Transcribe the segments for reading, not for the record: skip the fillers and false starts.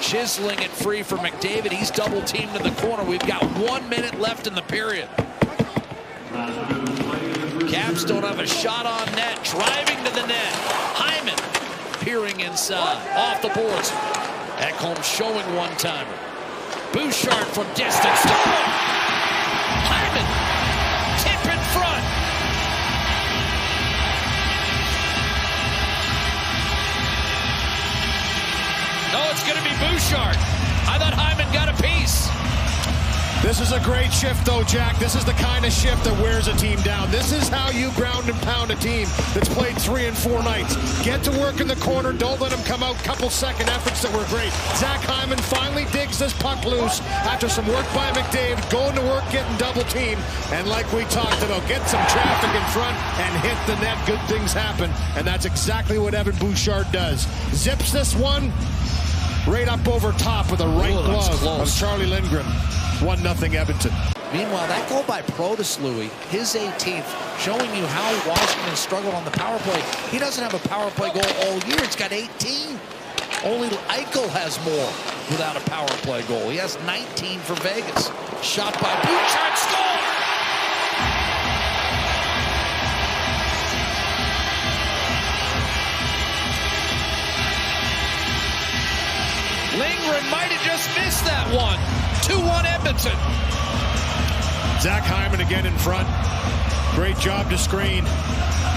chiseling it free for McDavid. He's double teamed in the corner. We've got 1 minute left in the period. Caps don't have a shot on net. Driving to the net. Hyman peering inside. Off the boards. Ekholm showing one-timer. Bouchard from distance. Hyman. Tip in front. No, it's going to be Bouchard. I thought Hyman got a piece. This is a great shift, though, Jack. This is the kind of shift that wears a team down. This is how you ground and pound a team that's played 3 and 4 nights. Get to work in the corner. Don't let them come out. Couple second efforts that were great. Zach Hyman finally digs this puck loose after some work by McDavid. Going to work, getting double team. And like we talked about, get some traffic in front and hit the net. Good things happen. And that's exactly what Evan Bouchard does. Zips this one right up over top with the right glove of Charlie Lindgren. 1-0 Edmonton. Meanwhile, that goal by Protas, Louis, his 18th, showing you how Washington struggled on the power play. He doesn't have a power play goal all year. It's got 18. Only Eichel has more without a power play goal. He has 19 for Vegas. Shot by Bouchard, score! Lindgren might have just missed that one. 2-1 Edmonton. Zach Hyman again in front. Great job to screen.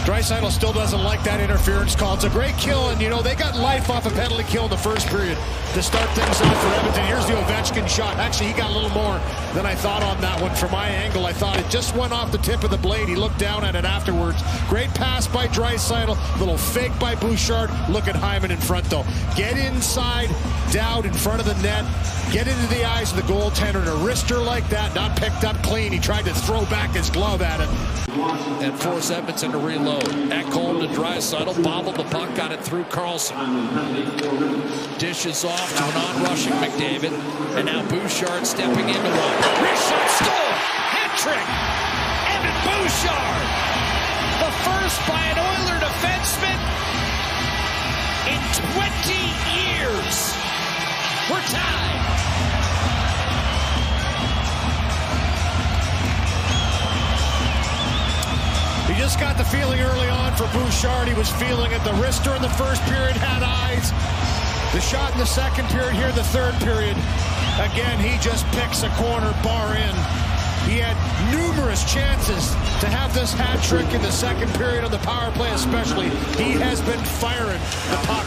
Draisaitl still doesn't like that interference call. It's a great kill, and you know, they got life off a penalty kill in the first period to start things off for Edmonton. Here's the Ovechkin shot. Actually, he got a little more than I thought on that one. From my angle, I thought it just went off the tip of the blade. He looked down at it afterwards. Great pass by Draisaitl. Little fake by Bouchard. Look at Hyman in front, though. Get inside, Dowd in front of the net. Get into the eyes of the goaltender. And a wrister like that, not picked up clean. He tried to throw back his glove at it. And force Edmonton to reload. Ekholm to Draisaitl, bobbled the puck, got it through Carlson. Dishes off to an on-rushing McDavid. And now Bouchard stepping into one. Wrist shot, score! Hat trick! Evan Bouchard! The first by an Oiler defenseman in 20 years. We're tied. You just got the feeling early on for Bouchard. He was feeling it. The wrister in the first period had eyes. The shot in the second period, here the third period. Again, he just picks a corner, bar in. He had numerous chances to have this hat trick in the second period on the power play especially. He has been firing the puck.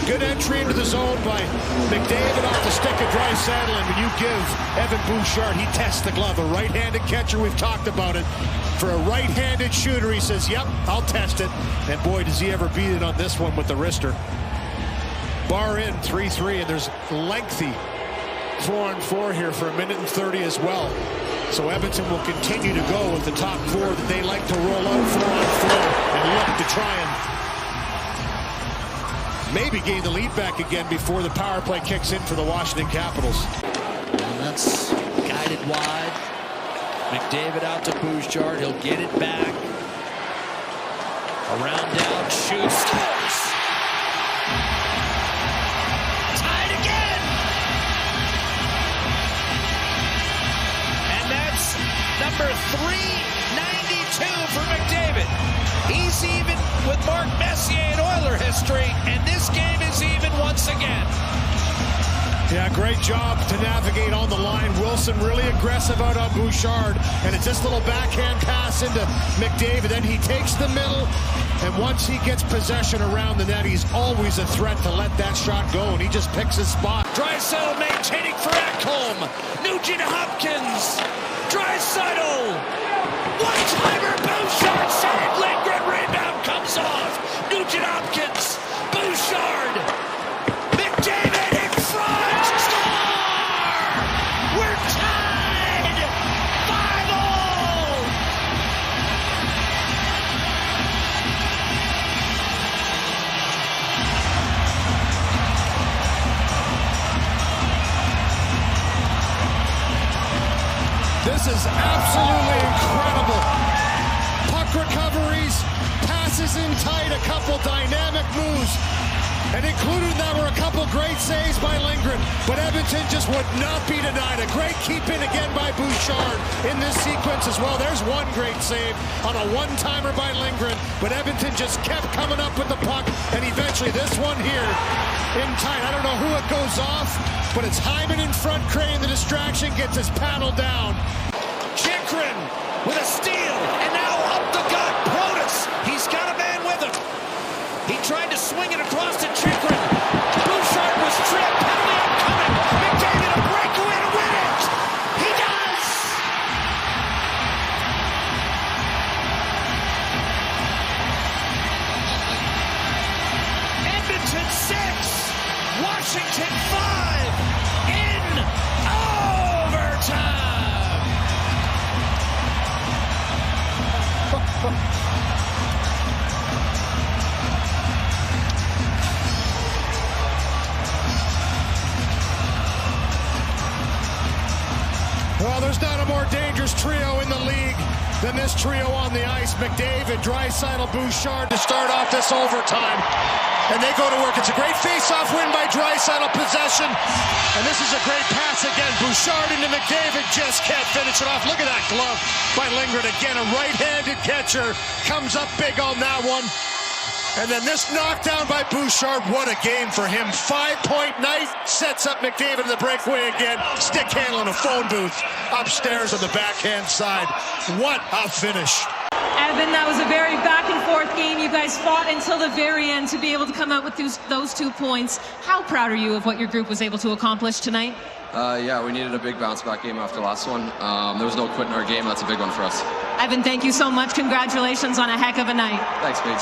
Good entry into the zone by McDavid off the stick of Draisaitl. And when you give Evan Bouchard, he tests the glove. A right-handed catcher, we've talked about it. For a right-handed shooter, he says, yep, I'll test it. And boy, does he ever beat it on this one with the wrister. Bar in, 3-3, and there's lengthy 4-on-4 here for 1:30 as well. So Edmonton will continue to go with the top 4 that they like to roll out 4-on-4 and look to try and maybe gain the lead back again before the power play kicks in for the Washington Capitals. And that's guided wide. McDavid out to Bouchard. He'll get it back. Around down, shoots, scores. Tied again. And that's number 392 for McDavid. He's even with Mark Messier in Oiler history, and this game is even once again. Yeah, great job to navigate on the line. Wilson really aggressive out on Bouchard. And it's this little backhand pass into McDavid. Then he takes the middle. And once he gets possession around the net, he's always a threat to let that shot go. And he just picks his spot. Draisaitl maintaining for Ekholm. Nugent Hopkins. Draisaitl. One-timer. Bouchard saved. Lindgren rebound comes off. Nugent Hopkins. Bouchard. McDavid in front. Score! We're tied. 5-all. This is absolutely incredible. Puck recoveries, passes in tight, a couple dynamic moves. And included in that were a couple great saves by Lindgren. but Edmonton just would not be denied. A great keep-in again by Bouchard in this sequence as well. There's one great save on a one-timer by Lindgren, but Edmonton just kept coming up with the puck, and eventually this one here in tight. I don't know who it goes off, but it's Hyman in front, creating the distraction, gets his paddle down. Chychrun with a steal, and now up the gut, Protas. He's got a man with him. He tried to swing it across to Chychrun. Bouchard was tripped. Penalty upcoming. McDavid a breakaway to win it. He does. Edmonton 6, Washington 5 in overtime. Well, there's not a more dangerous trio in the league than this trio on the ice. McDavid, Draisaitl, Bouchard to start off this overtime. And they go to work. It's a great face-off win by Draisaitl, possession. And this is a great pass again. Bouchard into McDavid, just can't finish it off. Look at that glove by Lindgren. Again, a right-handed catcher comes up big on that one. And then this knockdown by Bouchard, what a game for him. 5-point night, sets up McDavid in the breakaway again. Stick handle in a phone booth upstairs on the backhand side. What a finish. Evan, that was a very back-and-forth game. You guys fought until the very end to be able to come out with those 2 points. How proud are you of what your group was able to accomplish tonight? Yeah, we needed a big bounce-back game after the last one. There was no quit in our game. That's a big one for us. Evan, thank you so much. Congratulations on a heck of a night. Thanks, Paige.